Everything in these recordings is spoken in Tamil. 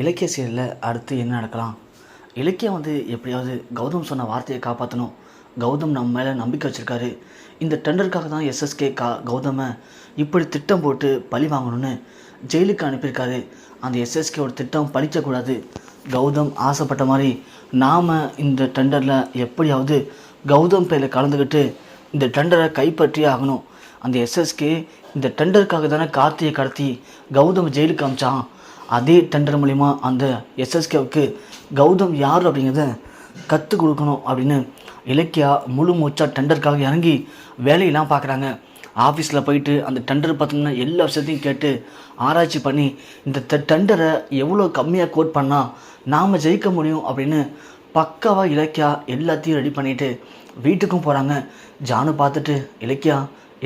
இலக்கிய சீரியலில் அடுத்து என்ன நடக்கலாம்? இலக்கியம் எப்படியாவது கௌதம் சொன்ன வார்த்தையை காப்பாற்றணும். கௌதம் நம்ம மேலே நம்பிக்கை வச்சுருக்காரு. இந்த டெண்டருக்காக தான் எஸ்எஸ்கே கௌதமை இப்படி திட்டம் போட்டு பழி வாங்கணும்னு ஜெயிலுக்கு அனுப்பியிருக்காரு. அந்த எஸ்எஸ்கேவோட திட்டம் பழிக்கக்கூடாது. கௌதம் ஆசைப்பட்ட மாதிரி நாம் இந்த டெண்டரில் எப்படியாவது கௌதம் பேரில் கலந்துக்கிட்டு இந்த டெண்டரை கைப்பற்றியே ஆகணும். அந்த எஸ்எஸ்கே இந்த டெண்டருக்காக தானே கார்த்தியை கடத்தி கௌதம் ஜெயிலுக்கு அமிச்சான். அதே டெண்டர் மூலிமா அந்த எஸ்எஸ்கேவுக்கு கௌதம் யார் அப்படிங்கிறத கற்றுக் கொடுக்கணும் அப்படின்னு இலக்கியா முழு மூச்சா டெண்டருக்காக இறங்கி வேலையெல்லாம் பார்க்குறாங்க. ஆஃபீஸில் போயிட்டு அந்த டெண்டர் பார்த்தோம்னா எல்லா விஷயத்தையும் கேட்டு ஆராய்ச்சி பண்ணி இந்த டெண்டரை எவ்வளோ கம்மியாக கோட் பண்ணால் நாம் ஜெயிக்க முடியும் அப்படின்னு பக்காவாக இலக்கியா எல்லாத்தையும் ரெடி பண்ணிவிட்டு வீட்டுக்கும் போகிறாங்க. ஜானு பார்த்துட்டு, இலக்கியா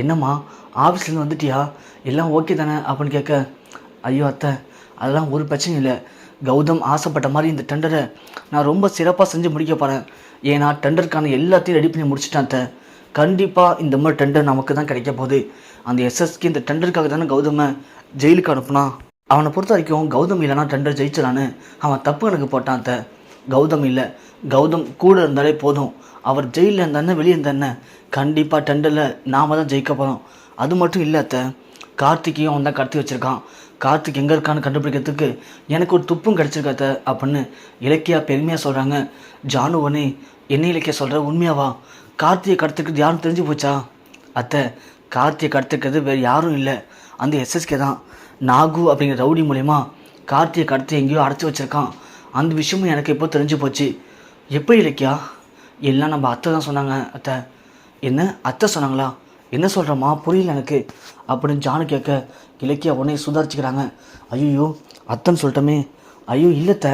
என்னம்மா ஆஃபீஸ்லேருந்து வந்துட்டியா, எல்லாம் ஓகே தானே அப்படின்னு கேட்க, ஐயோ அத்தை அதெல்லாம் ஒரு பிரச்சனையும் இல்லை. கௌதம் ஆசைப்பட்ட மாதிரி இந்த டெண்டரை நான் ரொம்ப சிறப்பாக செஞ்சு முடிக்க போகிறேன். ஏன்னா டெண்டருக்கான எல்லாத்தையும் ரெடி பண்ணி முடிச்சிட்டேன் அத்தை. கண்டிப்பாக இந்த மாதிரி டெண்டர் நமக்கு தான் கிடைக்க போகுது. அந்த எஸ்எஸ்கே இந்த டெண்டருக்காக தானே கௌதமை ஜெயிலுக்கு அனுப்புனா. அவனை பொறுத்த வரைக்கும் கௌதம் இல்லைனா டெண்டர் ஜெயிச்சலான்னு அவன் தப்பு எனக்கு போட்டான் அத்தை. கௌதம் இல்லை, கௌதம் கூட இருந்தாலே போதும். அவர் ஜெயிலில் இருந்தானே வெளியே இருந்தானே கண்டிப்பாக டெண்டரில் நாம் தான் ஜெயிக்க போகிறோம். அது மட்டும் இல்லை அத்தை, கார்த்திகையும் அவன் தான் கடத்தி வச்சுருக்கான். கார்த்திக் எங்கே இருக்கான்னு கண்டுபிடிக்கிறதுக்கு எனக்கு ஒரு துப்பும் கிடச்சிருக்காத்த அப்படின்னு இலக்கியா பெருமையாக சொல்கிறாங்க. ஜானுவனே, என்ன இலக்கியா சொல்கிற, உண்மையாவா? கார்த்தியை கடத்துக்கிறது யாரும் தெரிஞ்சு போச்சா? அத்தை, கார்த்தியை கடத்துக்கிறது வேறு யாரும் இல்லை, அந்த எஸ்எஸ்கே தான். நாகு அப்படிங்கிற ரவுடி மூலயமா கார்த்தியை கடத்தி எங்கேயோ அடைச்சி வச்சுருக்கான். அந்த விஷயமும் எனக்கு இப்போ தெரிஞ்சு போச்சு. எப்படி இலக்கியா? எல்லாம் நம்ம அத்தை தான் சொன்னாங்க அத்தை. என்ன அத்தை சொன்னாங்களா? என்ன சொல்கிறம்மா, புரியல எனக்கு அப்படின்னு ஜானு கேட்க, இலக்கியா உடனே சுதாரிச்சுக்கிறாங்க. ஐயோ அத்தைன்னு சொல்லிட்டோமே. ஐயோ இல்லைத்த,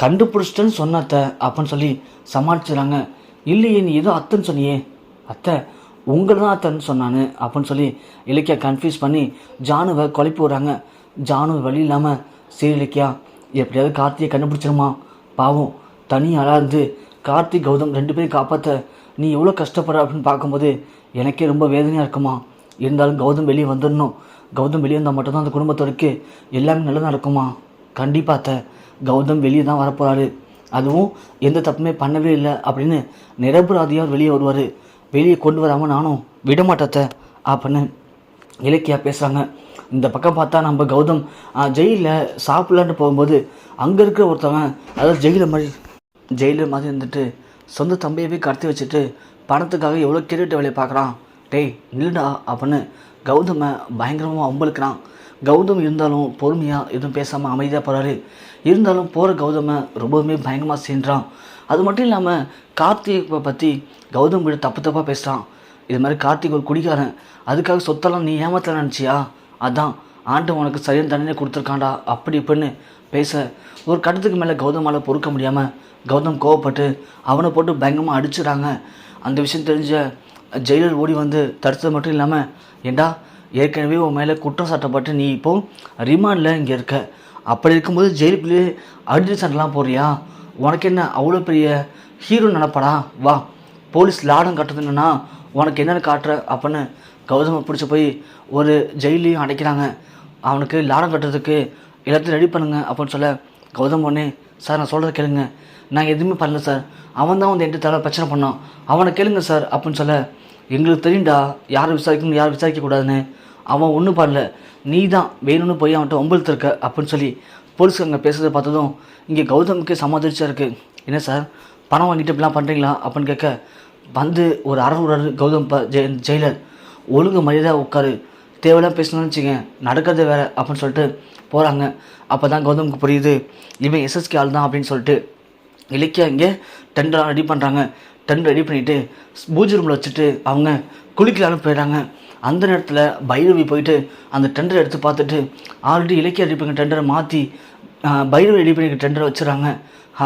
கண்டுபிடிச்சிட்டேன்னு சொன்னத்த அப்படின்னு சொல்லி சமாளிச்சுறாங்க. இல்லையே நீ ஏதோ அத்தைன்னு சொன்னியே. அத்தை உங்களை தான் அத்தைன்னு சொன்னான்னு அப்படின்னு சொல்லி இலக்கியா கன்ஃபியூஸ் பண்ணி ஜானுவை குழப்பி விட்றாங்க. ஜானு வழி இல்லாமல், சரி இலக்கியா எப்படியாவது கார்த்தியை கண்டுபிடிச்சிருமா, பாவம் தனியாளாக இருந்து கார்த்திக் கௌதம் ரெண்டு பேரும் காப்பாற்ற நீ எவ்வளோ கஷ்டப்படுற அப்படின்னு பார்க்கும்போது எனக்கே ரொம்ப வேதனையாக இருக்குமா. இருந்தாலும் கௌதம் வெளியே வந்துடணும். கௌதம் வெளியே வந்தால் மட்டும்தான் அந்த குடும்பத்தோருக்கு எல்லாமே நல்லதாக இருக்குமா. கண்டிப்பாக அத்தை, கௌதம் வெளியே தான் வரப்போகிறாரு. அதுவும் எந்த தப்புமே பண்ணவே இல்லை அப்படின்னு நிரபராதியாக வெளியே வருவார். வெளியே கொண்டு வராமல் நானும் விடமாட்டத்தை அப்படின்னு இலக்கியா பேசுகிறாங்க. இந்த பக்கம் பார்த்தா நம்ம கௌதம் ஜெயிலில் சாப்பிட்லான்ட்டு போகும்போது அங்கே இருக்கிற ஒருத்தவன், அதாவது ஜெயிலர் மாதிரி இருந்துட்டு சொந்த தம்பியவே கடத்தி வச்சுட்டு பணத்துக்காக எவ்வளோ கேட்டு வேலையை பார்க்குறான். டேய் நில்லுடா அப்படின்னு கௌதமை பயங்கரமாக அம்பளுக்கிறான். கௌதம் இருந்தாலும் பொறுமையாக எதுவும் பேசாமல் அமைதியாக போகிறாரு. இருந்தாலும் போகிற கௌதமை ரொம்பவுமே பயங்கரமாக செய்கிறான். அது மட்டும் இல்லாமல் கார்த்திகை பற்றி கௌதம் கிட்ட தப்பாக பேசுகிறான். இது மாதிரி கார்த்திக் ஒரு குடிக்காரன், அதுக்காக சொத்தெல்லாம் நீ ஏமாத்தலாம் நினச்சியா, அதான் ஆண்டு உனக்கு சரியான தண்டனை கொடுத்துருக்காண்டா அப்படி இப்படின்னு பேச, ஒரு கட்டத்துக்கு மேலே கௌதமால் பொறுக்க முடியாமல் கௌதம் கோவப்பட்டு அவனை போட்டு பயங்கரமாக அடிச்சுறாங்க. அந்த விஷயம் தெரிஞ்ச ஜெயிலர் ஓடி வந்து தடுத்தது மட்டும் இல்லாமல், ஏண்டா ஏற்கனவே உன் மேலே குற்றம் சாட்டப்பட்டு நீ இப்போது ரிமாண்டில் இங்கே இருக்க, அப்படி இருக்கும்போது ஜெயிலுக்குள்ளே அடிச்சு சண்டைலாம் போடுறியா, உனக்கு என்ன அவ்வளோ பெரிய ஹீரோ நினப்படா, வா போலீஸ் லாடம் கட்டுறதுன்னா உனக்கு என்னென்னு காட்டுற அப்படின்னு கௌதமை பிடிச்சி போய் ஒரு ஜெயிலையும் அடைக்கிறாங்க. அவனுக்கு லாடம் கட்டுறதுக்கு எல்லாத்தையும் ரெடி பண்ணுங்க அப்படின்னு சொல்ல, கௌதம் ஒன்னே, சார் நான் சொல்கிறத கேளுங்க, நான் எதுவுமே பண்ணல சார், அவன் தான் என்கிட்ட தலை பிரச்சனை பண்ணான், அவனை கேளுங்க சார் அப்படின்னு சொல்ல, எங்களுக்கு தெரியும்டா யாரை விசாரிக்கணும் யாரை விசாரிக்கக்கூடாதுன்னு, அவன் ஒன்றும் பண்ணல, நீ தான் வேணும்னு போய் அவன்கிட்ட ஒம்பழுத்துருக்க அப்படின்னு சொல்லி போலீஸ்க்கு அங்கே பேசுகிறத பார்த்ததும் இங்கே கௌதமுக்கு சமாளிச்சா இருக்குது. என்ன சார் பணம் வாங்கிட்டு இப்படிலாம் பண்ணுறீங்களா அப்படின்னு கேட்க, வந்து ஒரு அரை கௌதம் ஜெயிலர், ஒழுங்கு மரியாதையாக உட்காரு, தேவையெல்லாம் பேசணும்னு வச்சுங்க, நடக்கிறது வேறு அப்படின்னு சொல்லிட்டு போகிறாங்க. அப்போ தான் கௌதமுக்கு புரியுது இவன் எஸ்எஸ்கே ஆள் தான் அப்படின்னு சொல்லிட்டு இலக்கியா இங்கே டெண்டர் ரெடி பண்ணுறாங்க. டெண்டர் ரெடி பண்ணிவிட்டு பூஜை ரூமில் வச்சுட்டு அவங்க குளிக்கலான்னு போயிடுறாங்க. அந்த நேரத்தில் பைரவி போயிட்டு அந்த டெண்டரை எடுத்து பார்த்துட்டு ஆல்ரெடி இலக்கியா ரெடி பண்ணி டெண்டரை மாற்றி பைரவி ரெடி பண்ணி டெண்டரை வச்சுறாங்க.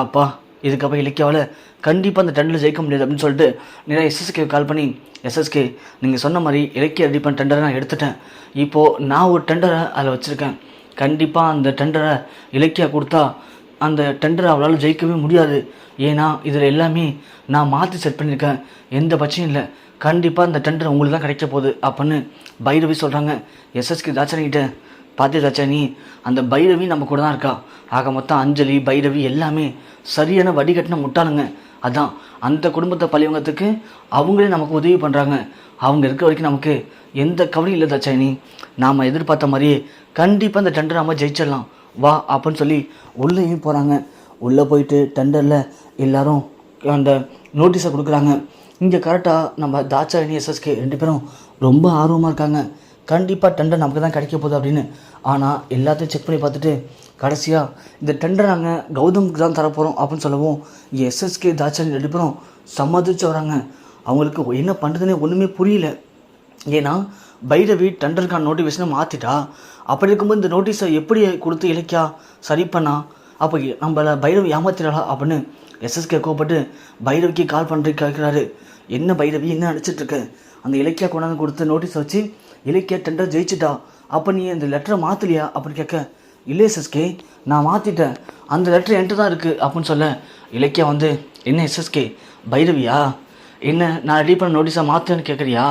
அப்பா இதுக்கப்புறம் இலக்கியாவில் கண்டிப்பாக அந்த டெண்டரில் ஜெயிக்க முடியாது அப்படின்னு சொல்லிட்டு நிறைய எஸ்எஸ்கே கால் பண்ணி, எஸ்எஸ்கே நீங்கள் சொன்ன மாதிரி இலக்கியா ரெடி பண்ண டெண்டரை நான் எடுத்துட்டேன், இப்போது நான் ஒரு டெண்டரை அதில் வச்சுருக்கேன், கண்டிப்பாக அந்த டெண்டரை இலக்கியா கொடுத்தா அந்த டெண்டரை அவளால் ஜெயிக்கவே முடியாது, ஏன்னா இதில் எல்லாமே நான் மாற்றி செட் பண்ணியிருக்கேன், எந்த பட்சம் இல்லை, கண்டிப்பாக அந்த டெண்டர் உங்களுக்கு தான் கிடைக்க போகுது அப்படின்னு பைரவி சொல்கிறாங்க. எஸ்எஸ்கே தாச்சனிக்கிட்ட, பார்த்து தாச்சாயணி, அந்த பைரவி நம்ம கூட தான் இருக்கா. ஆக மொத்தம் அஞ்சலி பைரவி எல்லாமே சரியான வடிகட்டின முட்டாளுங்க. அதான் அந்த குடும்பத்தை பழிவங்கத்துக்கு அவங்களே நமக்கு உதவி பண்ணுறாங்க. அவங்க இருக்க வரைக்கும் நமக்கு எந்த கவலையும் இல்லை தாச்சாயணி. நாம் எதிர்பார்த்த மாதிரியே கண்டிப்பாக அந்த டெண்டர் நம்ம ஜெயிச்சிடலாம் வா அப்படின்னு சொல்லி உள்ளேயும் போகிறாங்க. உள்ளே போயிட்டு டெண்டரில் எல்லோரும் அந்த நோட்டீஸை கொடுக்குறாங்க. இங்கே கரெக்டாக நம்ம தாட்சாயணி எஸ்எஸ்கே 2 பேரும் ரொம்ப ஆர்வமாக இருக்காங்க. கண்டிப்பாக டெண்டர் நமக்கு தான் கிடைக்க போகுது அப்படின்னு. ஆனால் எல்லாத்தையும் செக் பண்ணி பார்த்துட்டு கடைசியாக இந்த டெண்டர் நாங்கள் கௌதமுக்கு தான் தரப்போகிறோம் அப்படின்னு சொல்லவும் இங்கே எஸ்எஸ்கே தாட்சாயணி 2 பேரும் சம்மதிச்சு வராங்க. அவங்களுக்கு என்ன பண்ணுறதுனே ஒன்றுமே புரியல. ஏன்னா பைரவி டெண்டருக்கான நோட்டிஃபிகேஷனை மாற்றிட்டா. அப்படி இருக்கும்போது இந்த நோட்டீஸை எப்படி கொடுத்து இலக்கியா சரி பண்ணா? அப்போ நம்மளை பைரவி ஏமாத்திடலாம் அப்படின்னு எஸ்எஸ்கே கோப்பட்டு பைரவிக்கு கால் பண்ணுறது கேட்குறாரு. என்ன பைரவி, என்ன அடிச்சிட்ருக்க? அந்த இலக்கியா கொண்டாந்து கொடுத்த நோட்டீஸை வச்சு இலக்கியா டெண்டர் ஜெயிச்சிட்டா. அப்போ நீ அந்த லெட்டரை மாற்றலையா அப்படின்னு கேட்க, இல்லை எஸ்எஸ்கே நான் மாற்றிட்டேன், அந்த லெட்டர் என்கிட்ட தான் இருக்குது அப்படின்னு சொல்ல இலக்கியா வந்து, என்ன எஸ்எஸ்கே பைரவியா என்ன நான் ரெடி பண்ண நோட்டீஸை மாற்றேன்னு கேட்குறியா?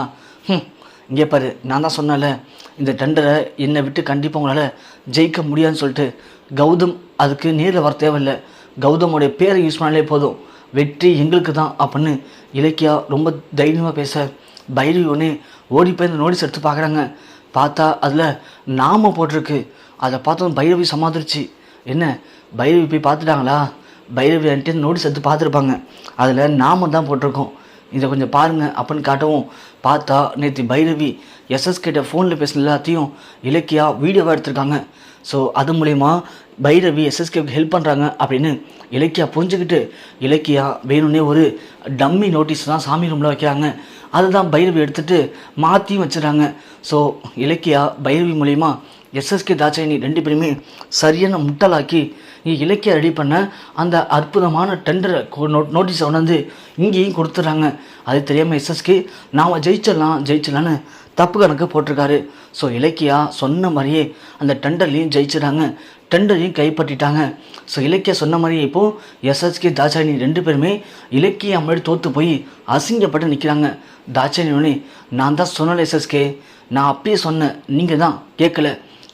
இங்கே பாரு, நான் தான் சொன்னல இந்த டெண்டரை என்னை விட்டு கண்டிப்பாக உங்களால் ஜெயிக்க முடியாதுன்னு சொல்லிட்டு. கௌதம் அதுக்கு நேரில் வர தேவையில்லை, கௌதமோடைய பேரை யூஸ் பண்ணாலே போதும், வெற்றி எங்களுக்கு தான் அப்படின்னு இலக்கியா ரொம்ப தைரியமாக பேச பைரவி ஒன்று ஓடி போய் இந்த நோட்டீஸ் எடுத்து பார்க்குறாங்க. பார்த்தா அதில் நாம போட்டிருக்கு. அதை பார்த்தோம் பைரவி சமாளிச்சு. என்ன பைரவி போய் பார்த்துட்டாங்களா? பைரவி என்கிட்ட நோட்டீஸ் எடுத்து பார்த்துருப்பாங்க, அதில் நாம தான் போட்டிருக்கோம், இதை கொஞ்சம் பாருங்கள் அப்படின்னு காட்டவும் பார்த்தா நேற்று பைரவி எஸ்எஸ்கிட்ட ஃபோனில் பேசின எல்லாத்தையும் இலக்கியா வீடியோவாக எடுத்திருக்காங்க. ஸோ அது மூலயமா பைரவி எஸ்எஸ்கேவுக்கு ஹெல்ப் பண்ணுறாங்க அப்படின்னு இலக்கியா புரிஞ்சுக்கிட்டு இலக்கியா வேணும்னே ஒரு டம்மி நோட்டீஸ் தான் சாமி ரூமில் வைக்கிறாங்க. அதுதான் பைரவி எடுத்துகிட்டு மாற்றியும் வச்சுறாங்க. ஸோ இலக்கியா பைரவி மூலயமா எஸ்எஸ்கே தாட்சாயணி 2 பேருமே சரியான முட்டாளாக்கி இலக்கியா ரெடி பண்ண அந்த அற்புதமான டெண்டரை நோட்டீஸை கொண்டாந்து இங்கேயும் கொடுத்துட்றாங்க. அது தெரியாமல் எஸ்எஸ்கே நாம் ஜெயிச்சிடலான்னு தப்பு கணக்கு போட்டிருக்காரு. ஸோ இலக்கியா சொன்ன மாதிரியே அந்த டெண்டர்லேயும் ஜெயிச்சிடாங்க, டெண்டரையும் கைப்பற்றிட்டாங்க. ஸோ இலக்கியா சொன்ன மாதிரியே இப்போது எஸ்எஸ்கே தாட்சாயணி 2 பேருமே இலக்கியா முன்னாடி தோற்று போய் அசிங்கப்பட்டு நிற்கிறாங்க. தாட்சாயணி, நான் தான் சொன்னல எஸ்எஸ்கே, நான் அப்பயே சொன்னேன், நீங்கள் தான் கேட்கல.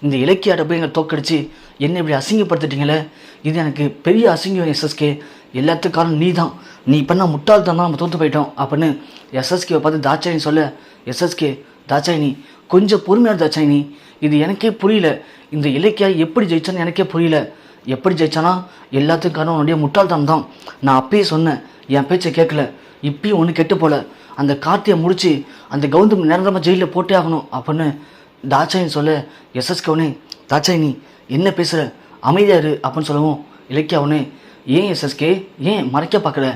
இந்த இலக்கியாட்ட போய் எங்களை தோக்கடிச்சு என்னை இப்படி அசிங்கப்படுத்திட்டீங்களே, இது எனக்கு பெரிய அசிங்கம் எஸ்எஸ்கே, எல்லாத்துக்கும் காரணம் நீ தான், நீ பண்ண முட்டாள்தான் நம்ம தோற்று போயிட்டோம் அப்படின்னு எஸ்எஸ்கேவை பார்த்து தாட்சாயணி சொல்ல, எஸ்எஸ்கே தாட்சாயணி கொஞ்சம் பொறுமையாக தாட்சாயணி, இது எனக்கே புரியல, இந்த இலக்கியா எப்படி ஜெயிச்சான்னு எனக்கே புரியல. எப்படி ஜெயிச்சானா எல்லாத்துக்கும் காரணம் உன்னுடைய முட்டாள்தான் தான், நான் அப்பயே சொன்னேன், என் பேச்சை கேட்கல, இப்பயும் ஒன்று கெட்டு போல, அந்த கார்த்தியை முடித்து அந்த கௌதம் நிரந்தரமாக ஜெயிலில் போட்டே ஆகணும் அப்படின்னு தாட்சாயணி சொல்ல, எஸ்எஸ்கே உடனே தாட்சாயணி என்ன பேசுகிற, அமைதியாரு அப்படின்னு சொல்லவும் இலக்கியா உடனே, ஏன் எஸ்எஸ்கே ஏன் மறைக்க பார்க்குற,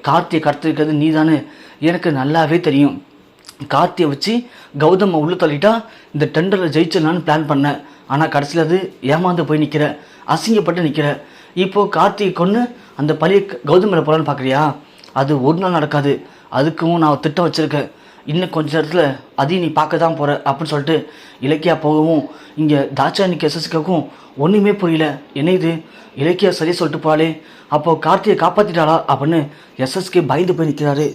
கார்த்தியை கடத்திருக்கிறது நீ தானே, எனக்கு நல்லாவே தெரியும். கார்த்தியை வச்சு கௌதமை உள்ளே தள்ளிட்டா இந்த டெண்டரில் ஜெயிச்சிடலான்னு பிளான் பண்ணேன். ஆனால் கடைசியில் அது ஏமாந்து போய் நிற்கிற, அசிங்கப்பட்டு நிற்கிற. இப்போது கார்த்தியை கொன்று அந்த பழைய கௌதமில் போகலான்னு பார்க்குறியா? அது ஒரு நாள் நடக்காது, அதுக்கும் நான் திட்டம் வச்சுருக்கேன். இன்னும் கொஞ்ச நேரத்தில் அதையும் நீ பார்க்க தான் போகிற அப்படின்னு சொல்லிட்டு இலக்கியா போகவும் இங்கே தாட்சாயணிக்கு எஸ்எஸ்கேவுக்கும் ஒன்றுமே புரியல. என்ன இது, இலக்கியா சரியாக சொல்லிட்டு போகிறாளே, அப்போது கார்த்தியை காப்பாற்றிட்டாளா அப்படின்னு எஸ்எஸ்கே பயந்து போய் நிற்கிறாரு.